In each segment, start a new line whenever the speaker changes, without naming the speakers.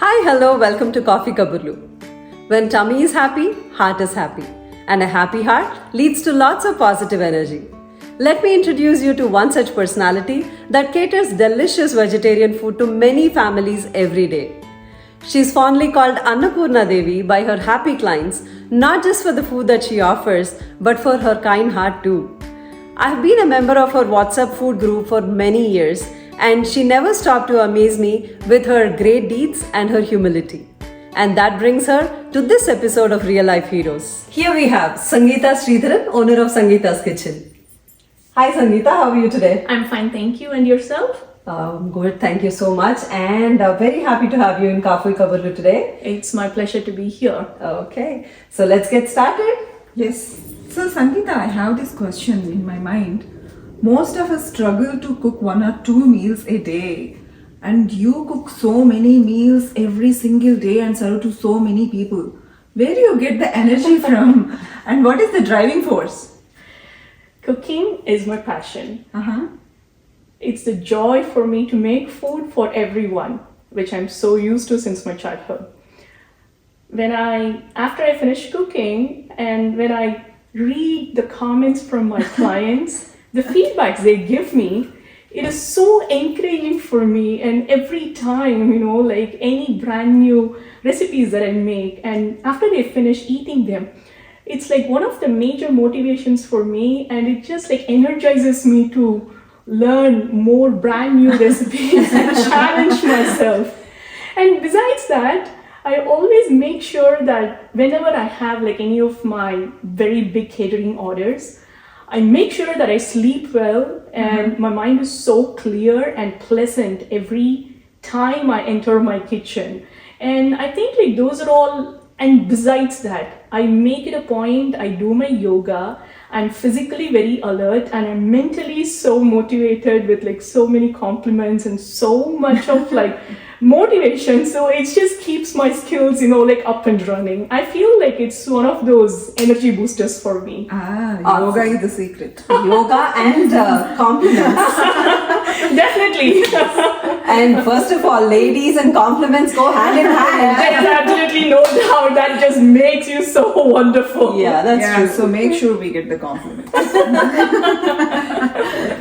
Hi, hello, welcome to Coffee Kaburlu. When tummy is happy, heart is happy. And a happy heart leads to lots of positive energy. Let me introduce you to one such personality that caters delicious vegetarian food to many families every day. She's fondly called Annapurna Devi by her happy clients, not just for the food that she offers, but for her kind heart too. I have been a member of her WhatsApp food group for many years, and she never stopped to amaze me with her great deeds and her humility. And that brings her to this episode of Real Life Heroes. Here we have Sangeetha Sridharan, owner of Sangeetha's Kitchen. Hi Sangeetha, how are you today?
I'm fine, thank you. And yourself?
Good, thank you so much, and very happy to have you in Coffee Kaburlu today.
It's my pleasure to be here.
Okay, so let's get started.
Yes. So Sangeetha, I have this question in my mind. Most of us struggle to cook 1 or 2 meals a day, and you cook so many meals every single day and serve to so many people. Where do you get the energy from, and what is the driving force?
Cooking is my passion.
Uh-huh.
It's the joy for me to make food for everyone, which I'm so used to since my childhood. After I finish cooking and when I read the comments from my clients, the feedbacks they give me, it is so encouraging for me. And every time, like any brand new recipes that I make, and after they finish eating them, it's like one of the major motivations for me, and it just like energizes me to learn more brand new recipes and challenge myself. And besides that, I always make sure that whenever I have like any of my very big catering orders, I make sure that I sleep well and my mind is so clear and pleasant every time I enter my kitchen. And I think like those are all, and besides that, I make it a point, I do my yoga, I'm physically very alert, and I'm mentally so motivated with like so many compliments and so much of like motivation. So it just keeps my skills, like up and running. I feel like it's one of those energy boosters for me.
Yoga is the secret.
Yoga and compliments.
Definitely.
And first of all, ladies and compliments go hand in hand.
There's absolutely no doubt. That just makes you so wonderful.
Yeah, that's true.
So make sure we get the compliments.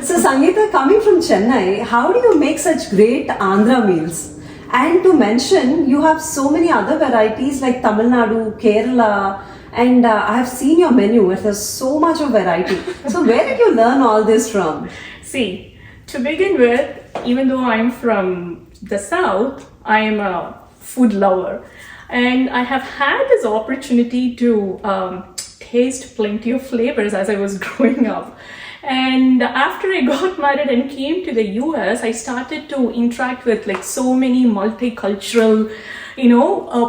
So Sangeetha, coming from Chennai, how do you make such great Andra meals? And to mention, you have so many other varieties like Tamil Nadu, Kerala, and I have seen your menu. There's so much of variety. So where did you learn all this from?
See, to begin with, even though I'm from the south, I am a food lover. And I have had this opportunity to taste plenty of flavors as I was growing up. And after I got married and came to the US, I started to interact with like so many multicultural,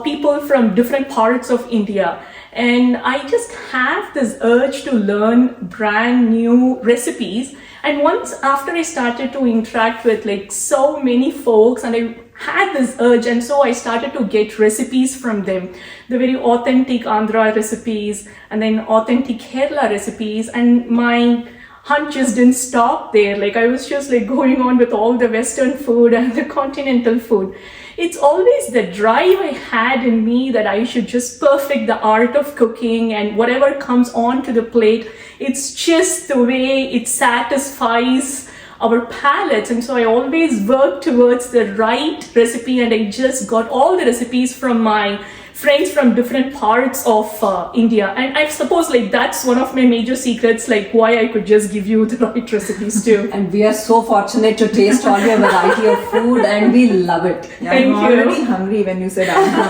people from different parts of India. And I just have this urge to learn brand new recipes. And once after I started to interact with like so many folks, and I had this urge, and so I started to get recipes from them, the very authentic Andhra recipes and then authentic Kerala recipes, and my hunt just didn't stop there. Like I was just like going on with all the Western food and the continental food. It's always the drive I had in me that I should just perfect the art of cooking, and whatever comes onto the plate, it's just the way it satisfies our palates. And so I always work towards the right recipe, and I just got all the recipes from my friends from different parts of India. And I suppose like that's one of my major secrets, like why I could just give you the right recipes too.
And we are so fortunate to taste all your variety of food, and we love it.
Yeah,
Thank
I'm
you.
already hungry when you said Andra.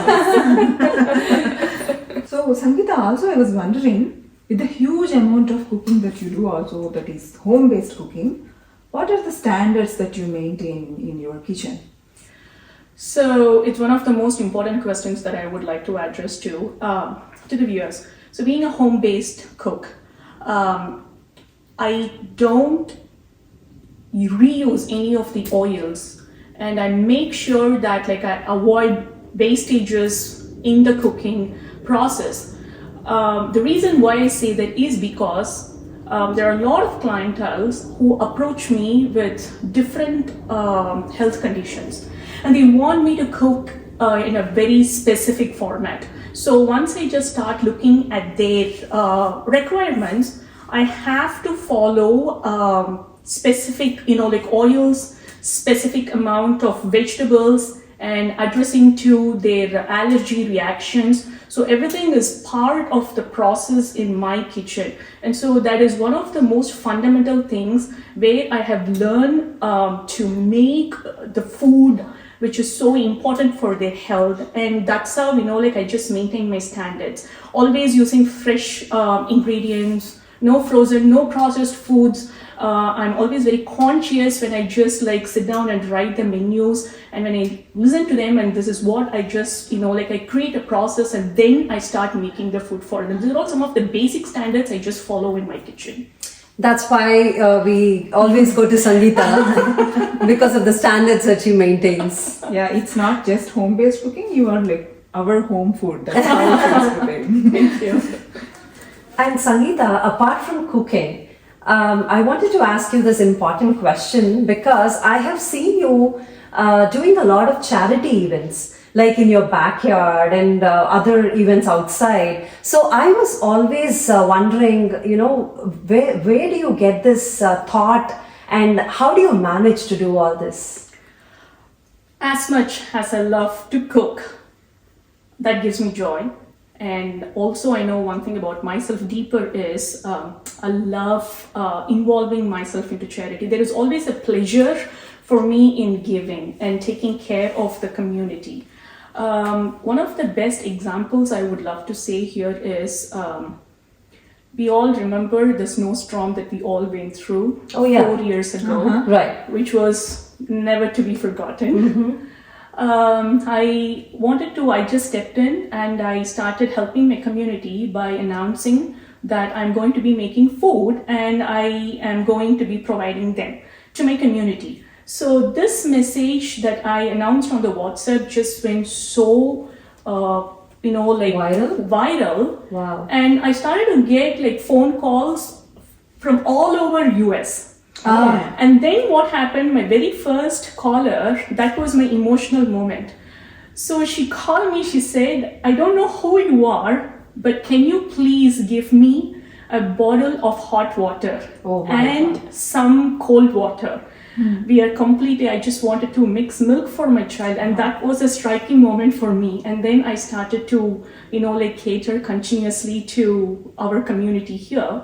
So Sangeetha, also I was wondering, with the huge amount of cooking that you do also, that is home-based cooking, what are the standards that you maintain in your kitchen?
So it's one of the most important questions that I would like to address to the viewers. So being a home-based cook, I don't reuse any of the oils, and I make sure that like I avoid wastages in the cooking process. The reason why I say that is because there are a lot of clientels who approach me with different health conditions, and they want me to cook in a very specific format. So once I just start looking at their requirements, I have to follow specific, like oils, specific amount of vegetables, and addressing to their allergy reactions. So everything is part of the process in my kitchen. And so that is one of the most fundamental things where I have learned to make the food which is so important for their health. And that's how, I just maintain my standards. Always using fresh ingredients, no frozen, no processed foods. I'm always very conscious when I just sit down and write the menus, and when I listen to them, and this is what I just, I create a process and then I start making the food for them. These are all some of the basic standards I just follow in my kitchen.
That's why we always go to Sangeetha because of the standards that she maintains.
Yeah, it's not just home-based cooking, you are like our home food. That's how it feels today.
Thank you.
And Sangeetha, apart from cooking, I wanted to ask you this important question because I have seen you doing a lot of charity events, like in your backyard and other events outside. So I was always wondering, where do you get this thought and how do you manage to do all this?
As much as I love to cook, that gives me joy. And also I know one thing about myself deeper is I love involving myself into charity. There is always a pleasure for me in giving and taking care of the community. One of the best examples I would love to say here is we all remember the snowstorm that we all went through 4 years ago,
Right.
which was never to be forgotten.
Mm-hmm.
I just stepped in and I started helping my community by announcing that I'm going to be making food and I am going to be providing them to my community. So this message that I announced on the WhatsApp just went so, viral.
Wow.
And I started to get phone calls from all over US. And then what happened, my very first caller, that was my emotional moment. So she called me, she said, I don't know who you are, but can you please give me a bottle of hot water and some cold water? We are completely, I just wanted to mix milk for my child, and that was a striking moment for me. And then I started to, cater continuously to our community here.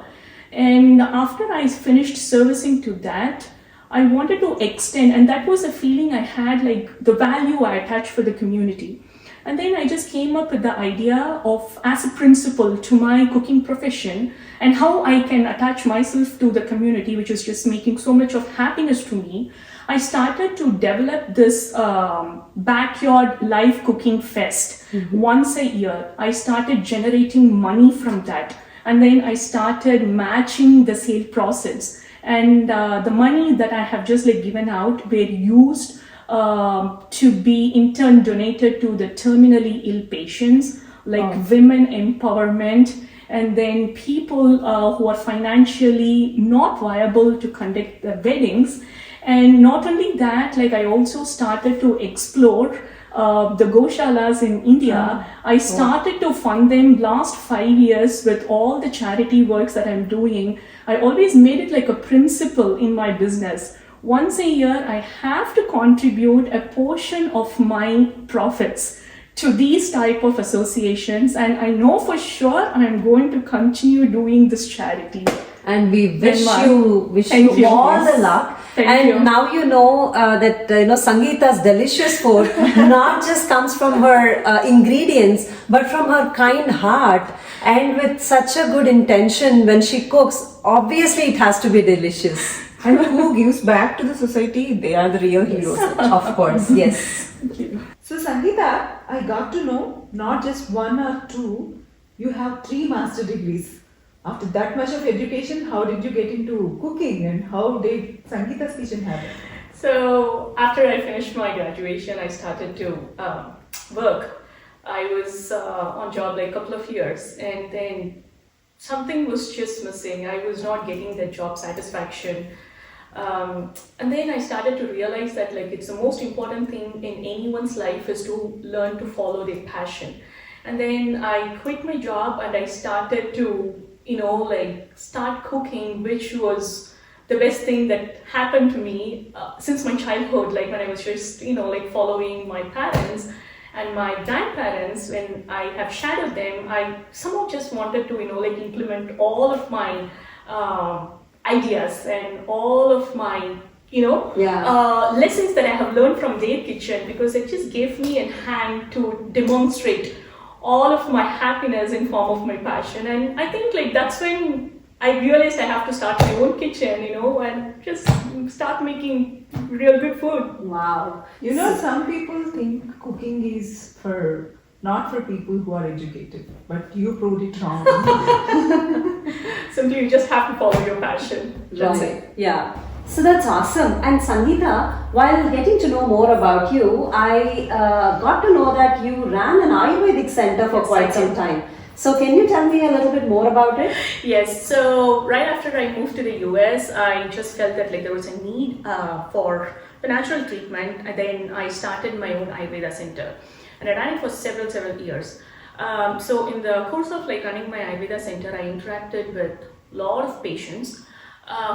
And after I finished servicing to that, I wanted to extend, and that was a feeling I had, the value I attached for the community. And then I just came up with the idea of, as a principle to my cooking profession, and how I can attach myself to the community, which is just making so much of happiness to me. I started to develop this backyard live cooking fest once a year. I started generating money from that. And then I started matching the sale process, and the money that I have just given out were used to be in turn donated to the terminally ill patients, women empowerment, and then people who are financially not viable to conduct the weddings. And not only that, I also started to explore the Goshalas in India. I started to fund them last 5 years with all the charity works that I'm doing. I always made it like a principle in my business. Once a year, I have to contribute a portion of my profits to these type of associations, and I know for sure I'm going to continue doing this charity.
And we wish you all the luck.
Thank you.
Now you know that Sangeetha's delicious food not just comes from her ingredients, but from her kind heart, and with such a good intention when she cooks. Obviously, it has to be delicious.
And who gives back to the society, they are the real heroes.
Of course, yes.
Thank you.
So Sangeetha, I got to know not just 1 or 2, you have 3 master degrees. After that much of education, how did you get into cooking, and how did Sangeetha's Kitchen happen?
So after I finished my graduation, I started to work. I was on job a couple of years, and then something was just missing. I was not getting that job satisfaction. And then I started to realize that like it's the most important thing in anyone's life is to learn to follow their passion. And then I quit my job and I started to, like start cooking, which was the best thing that happened to me since my childhood. Like when I was just, like following my parents and my grandparents, when I have shadowed them, I somehow just wanted to, like implement all of my ideas and all of my lessons that I have learned from their kitchen, because it just gave me a hand to demonstrate all of my happiness in form of my passion. And I think like that's when I realized I have to start my own kitchen, and just start making real good food.
Wow.
Some people think cooking is not for people who are educated, but you proved it wrong.
Simply, you just have to follow your passion. That's it.
Yeah. So that's awesome. And Sangeetha, while getting to know more about you, I got to know that you ran an Ayurvedic center for quite some time. So can you tell me a little bit more about it?
Yes. So right after I moved to the US, I just felt that like there was a need for the natural treatment, and then I started my own Ayurveda center, and I ran it for several years. So in the course of like running my Ayurveda center, I interacted with a lot of patients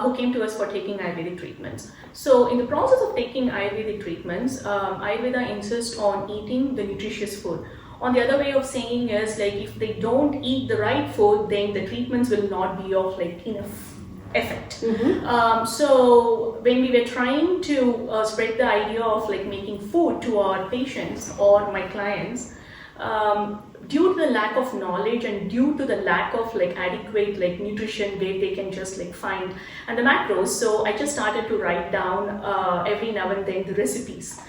who came to us for taking Ayurvedic treatments. So in the process of taking Ayurvedic treatments, Ayurveda insists on eating the nutritious food. On the other way of saying is like if they don't eat the right food, then the treatments will not be of like enough effect. So when we were trying to spread the idea of like making food to our patients or my clients, due to the lack of knowledge and due to the lack of like adequate like nutrition where they can just like find and the macros, so I just started to write down every now and then the recipes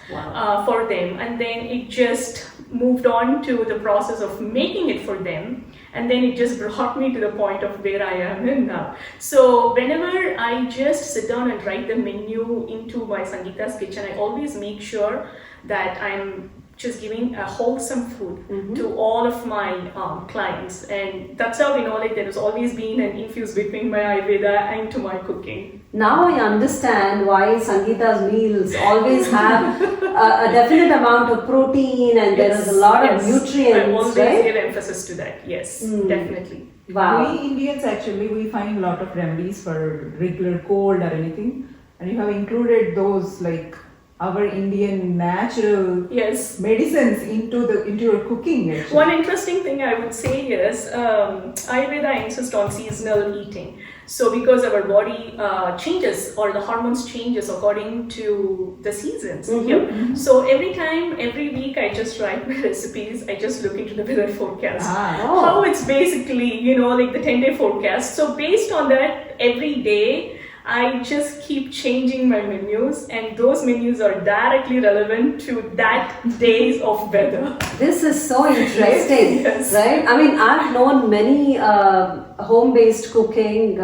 for them, and then it just moved on to the process of making it for them, and then it just brought me to the point of where I am in now. So whenever I just sit down and write the menu into my Sangeetha's kitchen, I always make sure that I'm just giving a wholesome food to all of my clients, and that's how like there has always been an infuse between my Ayurveda and to my cooking.
Now I understand why Sangeetha's meals always have a definite amount of protein, and there is a lot of nutrients.
I always
right?
give emphasis to that. Yes, definitely.
Wow.
We Indians actually, we find a lot of remedies for regular cold or anything, and you have included those like our Indian natural medicines into your cooking. Actually.
One interesting thing I would say is Ayurveda insists on seasonal eating. So because our body changes or the hormones changes according to the seasons here. So every week I just write my recipes. I just look into the weather forecast. How it's basically, like the 10-day forecast. So based on that, every day I just keep changing my menus, and those menus are directly relevant to that days of weather.
This is so interesting, right? I mean, I've known many home-based cooking,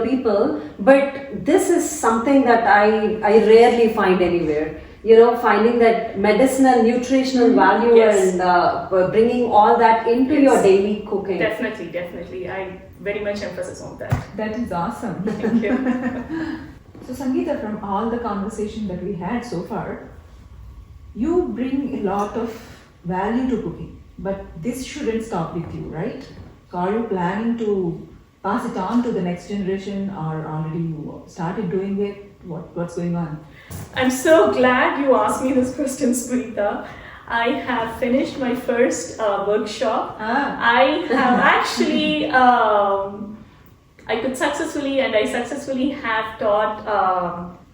people, but this is something that I rarely find anywhere. Finding that medicinal, nutritional value and bringing all that into your daily cooking.
Definitely. I very much emphasis on that.
That is awesome.
Thank you.
So Sangeetha, from all the conversation that we had so far, you bring a lot of value to cooking, but this shouldn't stop with you, right? So are you planning to pass it on to the next generation, or already you started doing it? What's going on?
I'm so glad you asked me this question, Sangeetha. I have finished my first workshop. I have actually, I successfully have taught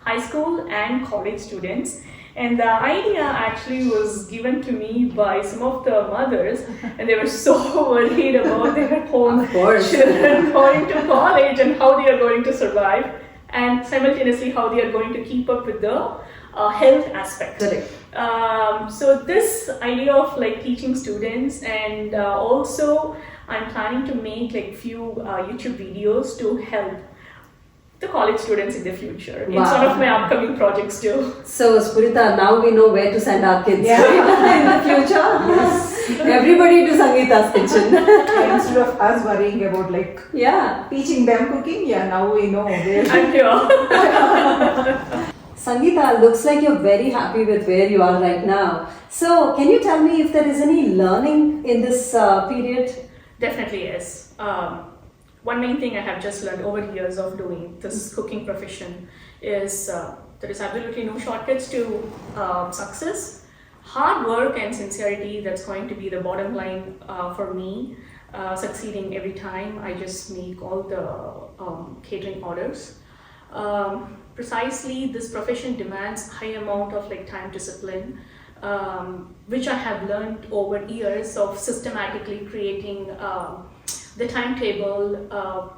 high school and college students. And the idea actually was given to me by some of the mothers, and they were so worried about their own children going to college and how they are going to survive, and simultaneously how they are going to keep up with the health aspect. So this idea of like teaching students, and also I'm planning to make like few YouTube videos to help the college students in the future.
Wow.
It's one of my upcoming projects too.
So, Spurita, now we know where to send our kids right? In the future.
Yes.
Everybody to Sangeetha's kitchen.
Instead of us worrying about like
Yeah.
teaching them cooking, now we know where.
I'm here.
Sangeetha, looks like you're very happy with where you are right now. So, can you tell me if there is any learning in this period?
Definitely yes. One main thing I have just learned over years of doing this cooking profession is there is absolutely no shortcuts to success. Hard work and sincerity, that's going to be the bottom line for me. Succeeding every time I just make all the catering orders. Precisely, this profession demands high amount of like time discipline, which I have learned over years of systematically creating the timetable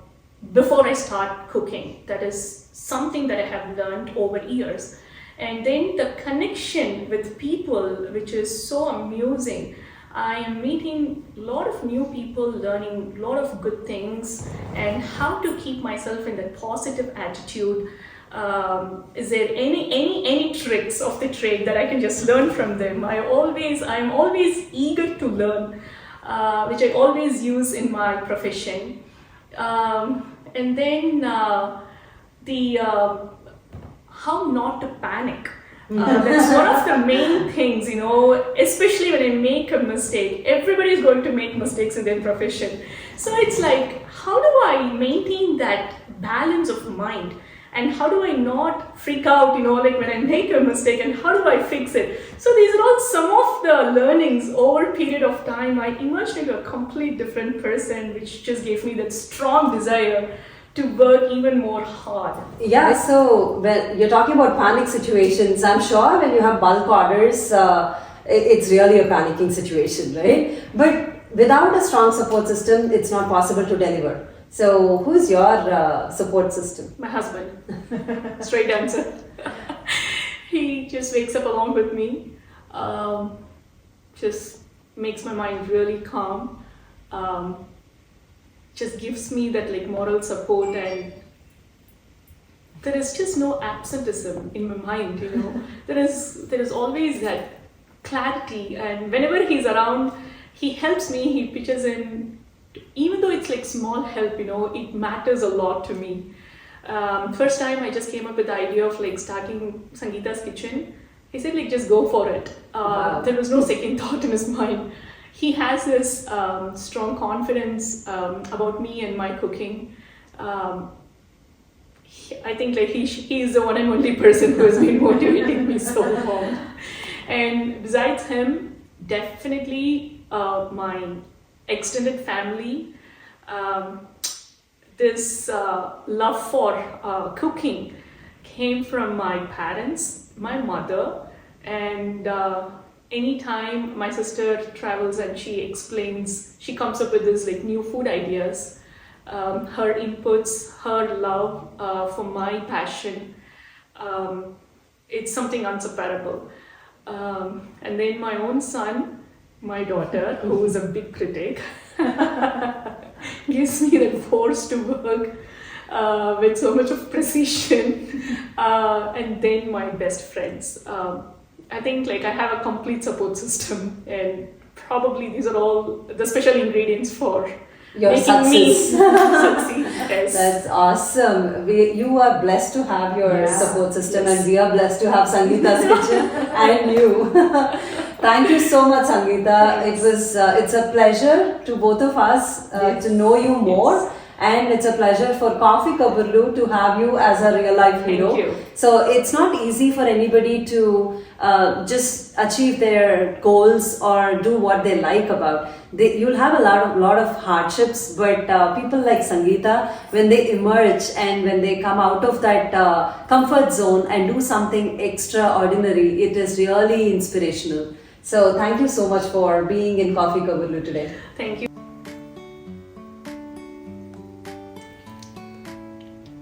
before I start cooking. That is something that I have learned over years. And then the connection with people, which is so amusing. I am meeting a lot of new people, learning a lot of good things, and how to keep myself in that positive attitude. Is there any tricks of the trade that I can just learn from them? I'm always eager to learn, which I always use in my profession. And then how not to panic. That's one of the main things, especially when I make a mistake. Everybody is going to make mistakes in their profession. So it's like, how do I maintain that balance of mind? And how do I not freak out, like when I make a mistake, and how do I fix it? So these are all some of the learnings over a period of time. I emerged into a complete different person, which just gave me that strong desire to work even more hard.
Yeah, so when you're talking about panic situations, I'm sure when you have bulk orders, it's really a panicking situation, right? But without a strong support system, it's not possible to deliver. So who's your support system?
My husband. Straight answer. He just wakes up along with me, just makes my mind really calm, just gives me that like moral support, and there is just no absenteeism in my mind, There is always that clarity, and whenever he's around, he helps me, he pitches in. Even though it's like small help, it matters a lot to me. First time I just came up with the idea of like starting Sangeetha's kitchen. He said like just go for it.
Wow.
There was no second thought in his mind. He has this strong confidence about me and my cooking. I think like he is the one and only person who has been motivating me so long. And besides him, definitely my extended family. This love for cooking came from my parents, my mother, and anytime my sister travels and she comes up with this like new food ideas, her inputs, her love for my passion, it's something unseparable. And then my own son, my daughter, who is a big critic, gives me that force to work with so much of precision. And then my best friends. I think like I have a complete support system, and probably these are all the special ingredients for
Your
making me
success.
succeed. Yes.
That's awesome. You are blessed to have your support system,
Yes.
and we are blessed to have Sangeetha's kitchen and you. Thank you so much, Sangeetha. It's a pleasure to both of us to know you more. And it's a pleasure for Coffee Kaburlu to have you as a real life hero.
Thank you.
So it's not easy for anybody to just achieve their goals or do what they like about. You'll have a lot of hardships, but people like Sangeetha, when they emerge and when they come out of that comfort zone and do something extraordinary, it is really inspirational. So thank you so much for being in Coffee Kaburlu today.
Thank you.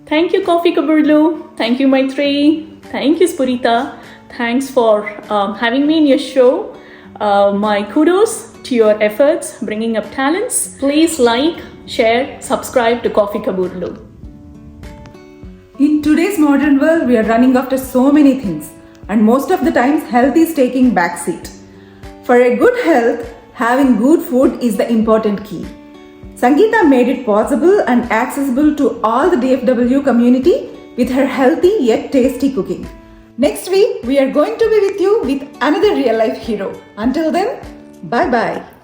Thank you, Coffee Kaburlu. Thank you, Maitri. Thank you, Spurita. Thanks for having me in your show. My kudos to your efforts bringing up talents. Please like, share, subscribe to Coffee Kaburlu.
In today's modern world, we are running after so many things, and most of the times, health is taking backseat. For a good health, having good food is the important key. Sangeetha made it possible and accessible to all the DFW community with her healthy yet tasty cooking. Next week, we are going to be with you with another real life hero. Until then, bye bye.